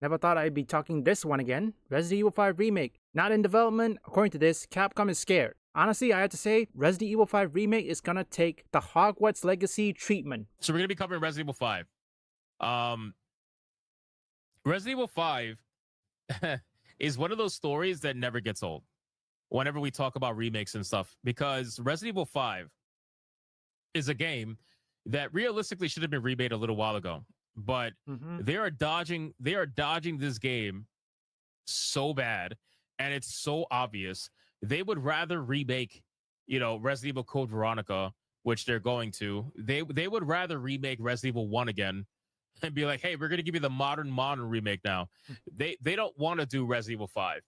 Never thought I'd be talking this one again. Resident Evil 5 Remake. Not in development. According to this, Capcom is scared. Honestly, I have to say, Resident Evil 5 Remake is gonna take the Hogwarts Legacy treatment. So we're gonna be covering Resident Evil 5. Resident Evil 5 is one of those stories that never gets old whenever we talk about remakes and stuff, because Resident Evil 5 is a game that realistically should have been remade a little while ago, but they are dodging this game so bad, and it's so obvious. They would rather remake, Resident Evil Code Veronica, which they're going to. They would rather remake Resident Evil 1 again and be like, hey, we're going to give you the modern remake now. They don't want to do Resident Evil 5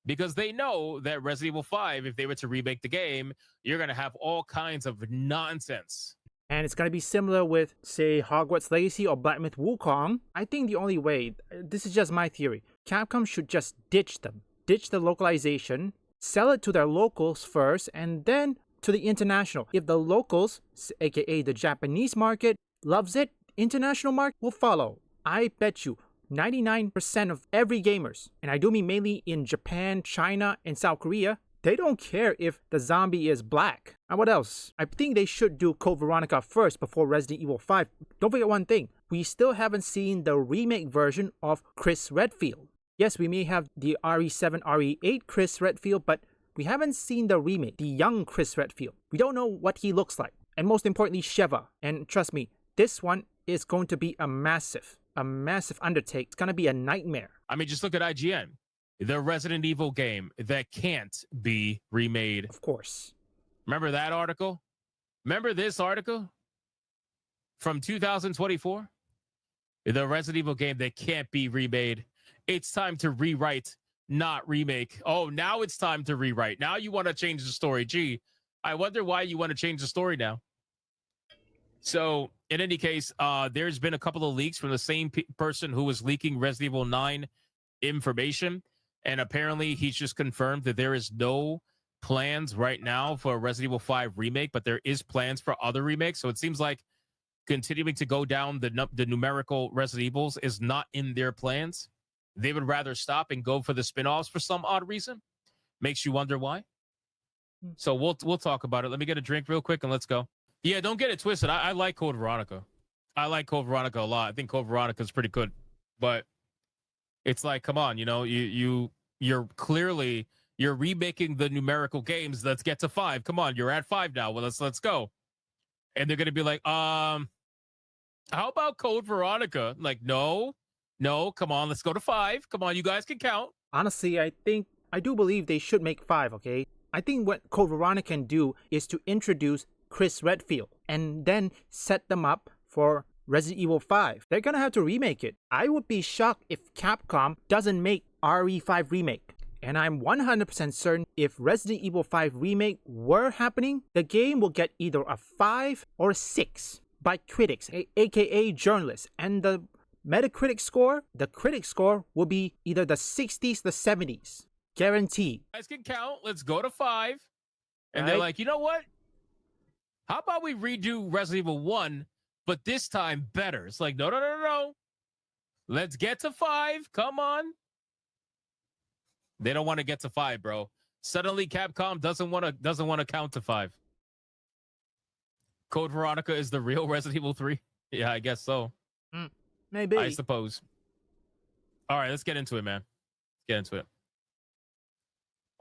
because they know that Resident Evil 5, if they were to remake the game, you're going to have all kinds of nonsense. And it's going to be similar with, say, Hogwarts Legacy or Black Myth Wukong. I think the only way, this is just my theory, Capcom should just ditch them. Ditch the localization, sell it to their locals first, and then to the international. If the locals, aka the Japanese market, loves it, international market will follow. I bet you 99% of every gamers, and I do mean mainly in Japan, China, and South Korea, they don't care if the zombie is black. And what else? I think they should do Code Veronica first before Resident Evil 5. Don't forget one thing, we still haven't seen the remake version of Chris Redfield. Yes, we may have the RE7, RE8 Chris Redfield, but we haven't seen the remake, the young Chris Redfield. We don't know what he looks like. And most importantly, Sheva. And trust me, this one is going to be a massive undertake. It's going to be a nightmare. I mean, just look at IGN. The Resident Evil game that can't be remade. Of course. Remember that article? Remember this article from 2024? The Resident Evil game that can't be remade. It's time to rewrite, not remake. Oh, now it's time to rewrite. Now you want to change the story. Gee, I wonder why you want to change the story now. So, in any case, there's been a couple of leaks from the same person who was leaking Resident Evil 9 information. And apparently, he's just confirmed that there is no plans right now for a Resident Evil 5 remake, but there is plans for other remakes. So it seems like continuing to go down the numerical Resident Evils is not in their plans. They would rather stop and go for the spin-offs for some odd reason. Makes you wonder why. So we'll talk about it. Let me get a drink real quick and let's go. Yeah, don't get it twisted. I like Code Veronica. I like Code Veronica a lot. I think Code Veronica is pretty good. But it's like, come on, you're clearly remaking the numerical games. Let's get to 5. Come on, you're at 5 now. Well, let's go. And they're gonna be like, how about Code Veronica? Like, no, come on, let's go to 5. Come on, you guys can count. Honestly, I do believe they should make 5, okay? I think what Code Veronica can do is to introduce Chris Redfield and then set them up for Resident Evil 5. They're gonna have to remake it. I would be shocked if Capcom doesn't make RE5 remake. And I'm 100% certain if Resident Evil 5 remake were happening, the game will get either a 5 or a 6 by critics, aka journalists. And the Metacritic score, the critic score will be either the 60s, the 70s. Guaranteed. You guys can count. Let's go to 5. And Right. They're like, you know what? How about we redo Resident Evil 1, but this time better? It's like, no. Let's get to 5. Come on. They don't want to get to 5, bro. Suddenly, Capcom doesn't want to count to 5. Code Veronica is the real Resident Evil 3. Yeah, I guess so. Maybe. I suppose. All right, let's get into it, man. Let's get into it.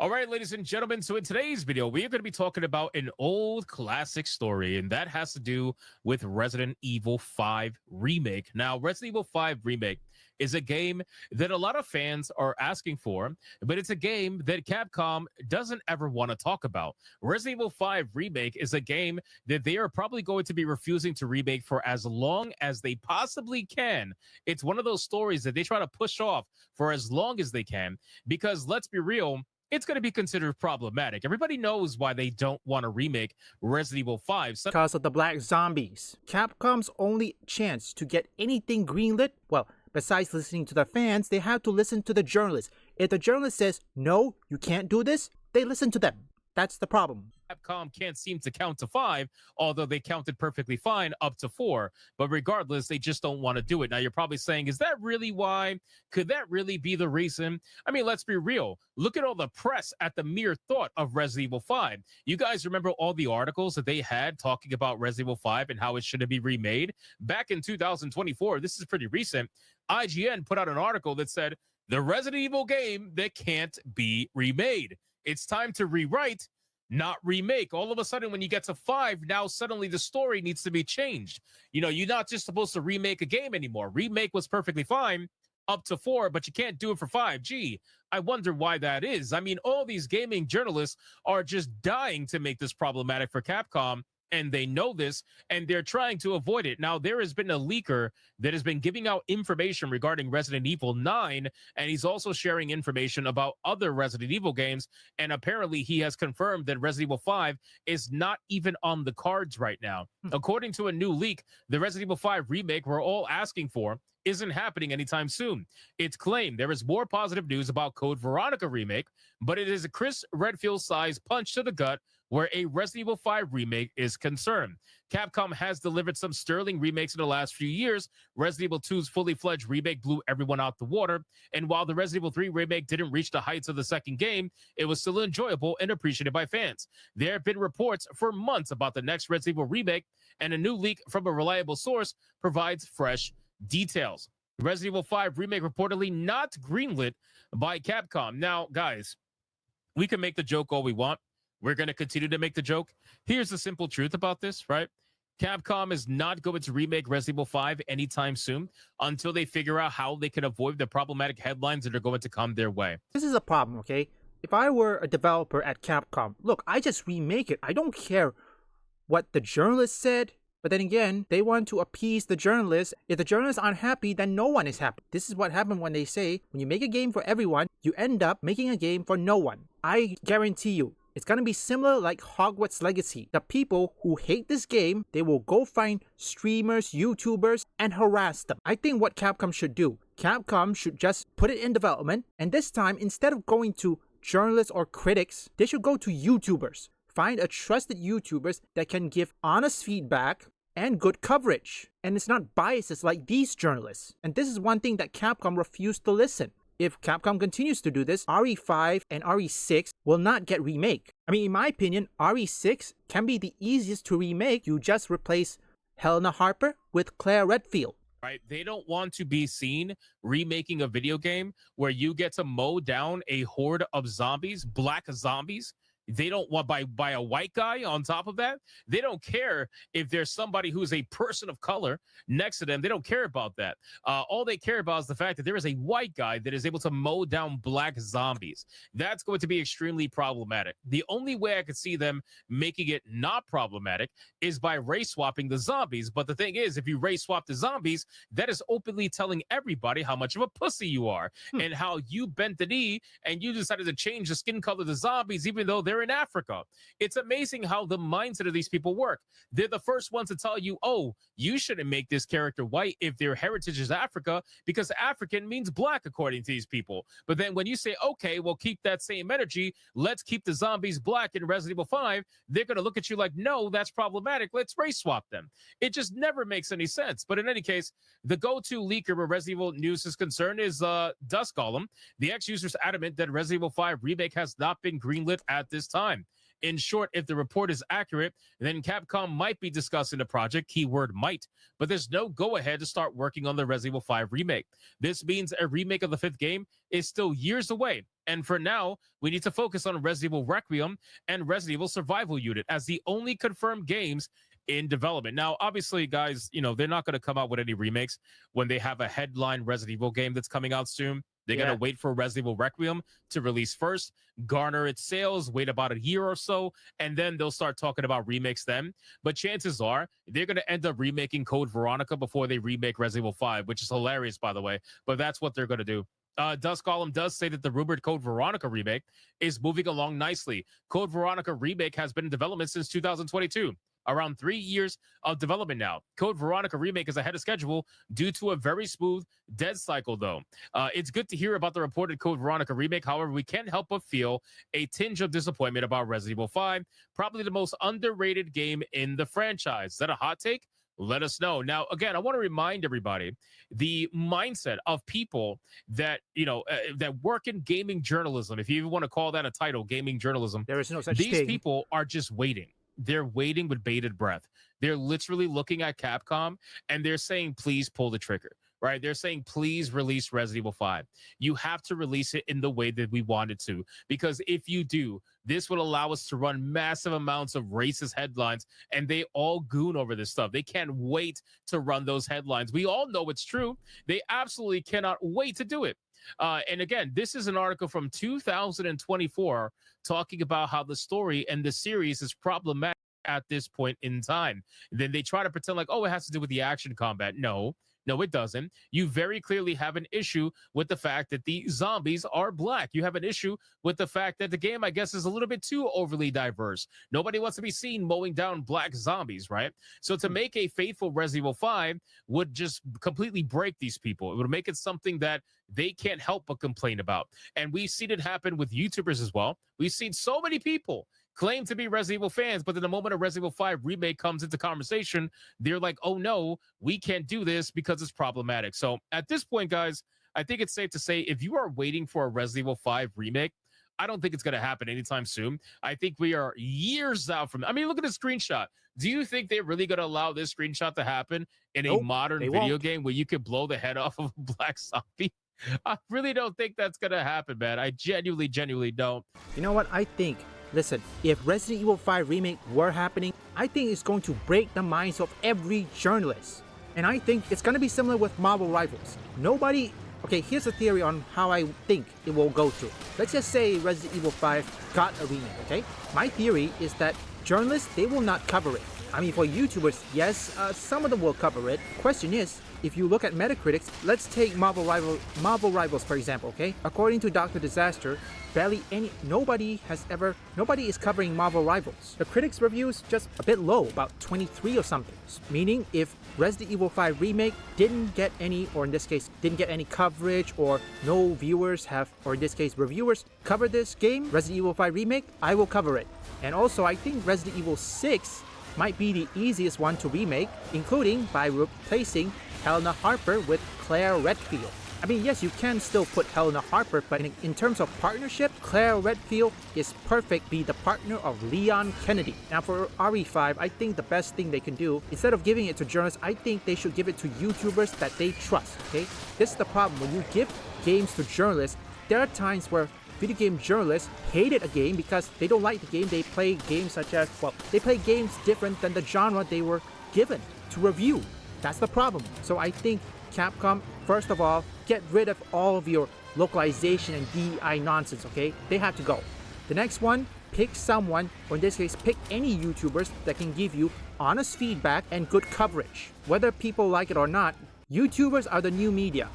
All right, ladies and gentlemen. So in today's video, we are going to be talking about an old classic story, and that has to do with Resident Evil 5 Remake. Now, Resident Evil 5 Remake is a game that a lot of fans are asking for, but it's a game that Capcom doesn't ever want to talk about. Resident Evil 5 Remake is a game that they are probably going to be refusing to remake for as long as they possibly can. It's one of those stories that they try to push off for as long as they can, because let's be real, it's going to be considered problematic. Everybody knows why they don't want to remake Resident Evil 5. Because of the black zombies. Capcom's only chance to get anything greenlit, well, besides listening to the fans, they have to listen to the journalists. If the journalist says, no, you can't do this, they listen to them. That's the problem. Capcom can't seem to count to 5, although they counted perfectly fine up to 4. But regardless, they just don't want to do it. Now, you're probably saying, is that really why? Could that really be the reason? I mean, let's be real. Look at all the press at the mere thought of Resident Evil 5. You guys remember all the articles that they had talking about Resident Evil 5 and how it shouldn't be remade? Back in 2024, this is pretty recent, IGN put out an article that said, the Resident Evil game that can't be remade. It's time to rewrite, not remake. All of a sudden, when you get to 5, now suddenly the story needs to be changed. You know, you're not just supposed to remake a game anymore. Remake was perfectly fine up to 4, but you can't do it for 5. Gee, I wonder why that is. I mean, all these gaming journalists are just dying to make this problematic for Capcom, and they know this, and they're trying to avoid it. Now, there has been a leaker that has been giving out information regarding Resident Evil 9, and he's also sharing information about other Resident Evil games, and apparently he has confirmed that Resident Evil 5 is not even on the cards right now. According to a new leak, the Resident Evil 5 remake we're all asking for isn't happening anytime soon. It's claimed there is more positive news about Code Veronica remake, but it is a Chris Redfield-sized punch to the gut where a Resident Evil 5 remake is concerned. Capcom has delivered some sterling remakes in the last few years. Resident Evil 2's fully fledged remake blew everyone out the water, and while the Resident Evil 3 remake didn't reach the heights of the second game, it was still enjoyable and appreciated by fans. There have been reports for months about the next Resident Evil remake, and a new leak from a reliable source provides fresh details. Resident Evil 5 remake reportedly not greenlit by Capcom. Now, guys, we can make the joke all we want. We're going to continue to make the joke. Here's the simple truth about this, right? Capcom is not going to remake Resident Evil 5 anytime soon until they figure out how they can avoid the problematic headlines that are going to come their way. This is a problem, okay? If I were a developer at Capcom, look, I just remake it. I don't care what the journalists said. But then again, they want to appease the journalists. If the journalists aren't happy, then no one is happy. This is what happened when they say, when you make a game for everyone, you end up making a game for no one. I guarantee you, it's gonna be similar like Hogwarts Legacy. The people who hate this game, they will go find streamers, YouTubers, and harass them. I think what Capcom should do, Capcom should just put it in development, and this time, instead of going to journalists or critics, they should go to YouTubers. Find a trusted YouTubers that can give honest feedback and good coverage. And it's not biases like these journalists. And this is one thing that Capcom refused to listen. If Capcom continues to do this, RE5 and RE6 will not get remake. I mean, in my opinion, RE6 can be the easiest to remake. You just replace Helena Harper with Claire Redfield. Right? They don't want to be seen remaking a video game where you get to mow down a horde of zombies, black zombies. They don't want by a white guy on top of that. They don't care if there's somebody who's a person of color next to them. They don't care about that. All they care about is the fact that there is a white guy that is able to mow down black zombies. That's going to be extremely problematic. The only way I could see them making it not problematic is by race swapping the zombies. But the thing is, if you race swap the zombies, that is openly telling everybody how much of a pussy you are and how you bent the knee and you decided to change the skin color of the zombies, even though they're in Africa. It's amazing how the mindset of these people work. They're the first ones to tell you, oh, you shouldn't make this character white if their heritage is Africa, because African means black according to these people. But then when you say, okay, well, keep that same energy, let's keep the zombies black in Resident Evil 5, they're going to look at you like, no, that's problematic. Let's race swap them. It just never makes any sense. But in any case, the go-to leaker where Resident Evil news is concerned is Dusk Golem. The ex-user's adamant that Resident Evil 5 remake has not been greenlit at this time. In short, if the report is accurate, then Capcom might be discussing the project, keyword might, but there's no go-ahead to start working on the Resident Evil 5 remake. This means a remake of the 5th game is still years away, and for now, we need to focus on Resident Evil Requiem and Resident Evil Survival Unit as the only confirmed games in development. Now, obviously, guys, you know, they're not going to come out with any remakes when they have a headline Resident Evil game that's coming out soon. They're going to wait for Resident Evil Requiem to release first, garner its sales, wait about a year or so, and then they'll start talking about remakes then. But chances are they're going to end up remaking Code Veronica before they remake Resident Evil 5, which is hilarious, by the way. But that's what they're going to do. Dusk Golem does say that the rumored Code Veronica remake is moving along nicely. Code Veronica remake has been in development since 2022. around 3 years of development now. Code Veronica Remake is ahead of schedule due to a very smooth dev cycle, though. It's good to hear about the reported Code Veronica Remake. However, we can't help but feel a tinge of disappointment about Resident Evil 5, probably the most underrated game in the franchise. Is that a hot take? Let us know. Now, again, I want to remind everybody the mindset of people that, that work in gaming journalism, if you even want to call that a title, gaming journalism. There is no such These thing. people are just waiting. They're waiting with bated breath. They're literally looking at Capcom and they're saying, please pull the trigger. Right? They're saying, please release Resident Evil 5. You have to release it in the way that we wanted to, because if you do, this would allow us to run massive amounts of racist headlines, and they all goon over this stuff. They can't wait to run those headlines. We all know it's true. They absolutely cannot wait to do it. And again, this is an article from 2024 talking about how the story and the series is problematic at this point in time. Then they try to pretend like, oh, it has to do with the action combat. No, it doesn't. You very clearly have an issue with the fact that the zombies are black. You have an issue with the fact that the game, I guess, is a little bit too overly diverse. Nobody wants to be seen mowing down black zombies, right? So to make a faithful Resident Evil 5 would just completely break these people. It would make it something that they can't help but complain about. And we've seen it happen with YouTubers as well. We've seen so many people claim to be Resident Evil fans, but then the moment a Resident Evil 5 remake comes into conversation, they're like, oh no, we can't do this because it's problematic. So at this point, guys, I think it's safe to say if you are waiting for a Resident Evil 5 remake, I don't think it's going to happen anytime soon. I think we are years out from, I mean, look at the screenshot. Do you think they're really going to allow this screenshot to happen in a modern video game where you could blow the head off of a black zombie? I really don't think that's going to happen, man. I genuinely don't. You know what? I think, listen, if Resident Evil 5 Remake were happening, I think it's going to break the minds of every journalist. And I think it's going to be similar with Marvel Rivals. Okay, here's a theory on how I think it will go through. Let's just say Resident Evil 5 got a remake, okay? My theory is that journalists, they will not cover it. I mean, for YouTubers, yes, some of them will cover it. Question is, if you look at Metacritics, let's take Marvel Rivals for example, okay? According to Dr. Disaster, nobody is covering Marvel Rivals. The critics' reviews just a bit low, about 23 or something. Meaning, if Resident Evil 5 Remake didn't get any, or in this case, didn't get any coverage, or no viewers have, or in this case, reviewers cover this game, Resident Evil 5 Remake, I will cover it. And also, I think Resident Evil 6 might be the easiest one to remake, including by replacing Helena Harper with Claire Redfield. I mean, yes, you can still put Helena Harper, but in terms of partnership, Claire Redfield is perfect, be the partner of Leon Kennedy. Now for RE5, I think the best thing they can do, instead of giving it to journalists, I think they should give it to YouTubers that they trust, okay? This is the problem. When you give games to journalists, there are times where video game journalists hated a game because they don't like the game. They play games such as, they play games different than the genre they were given to review. That's the problem. So I think Capcom, first of all, get rid of all of your localization and DEI nonsense, okay? They have to go. The next one, pick someone, or in this case, pick any YouTubers that can give you honest feedback and good coverage. Whether people like it or not, YouTubers are the new media.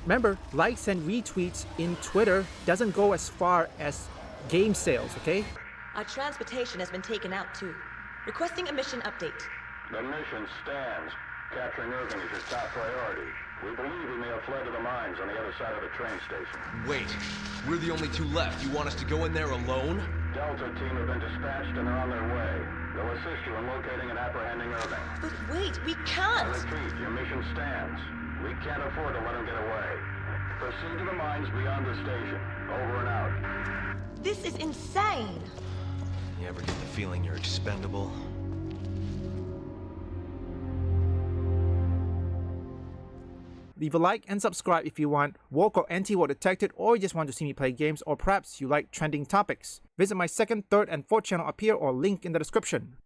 Remember, likes and retweets in Twitter doesn't go as far as game sales, okay? Our transportation has been taken out too. Requesting a mission update. The mission stands. Capturing Irving is your top priority. We believe he may have fled to the mines on the other side of the train station. Wait, we're the only two left. You want us to go in there alone? Delta team have been dispatched and are on their way. They'll assist you in locating and apprehending Irving. But wait, we I can't! repeat, your mission stands. We can't afford to let him get away. Proceed to the mines beyond the station. Over and out. This is insane! You ever get the feeling you're expendable? Leave a like and subscribe if you want woke or anti-woke detected, or you just want to see me play games, or perhaps you like trending topics. Visit my second, third, and fourth channel up here or link in the description.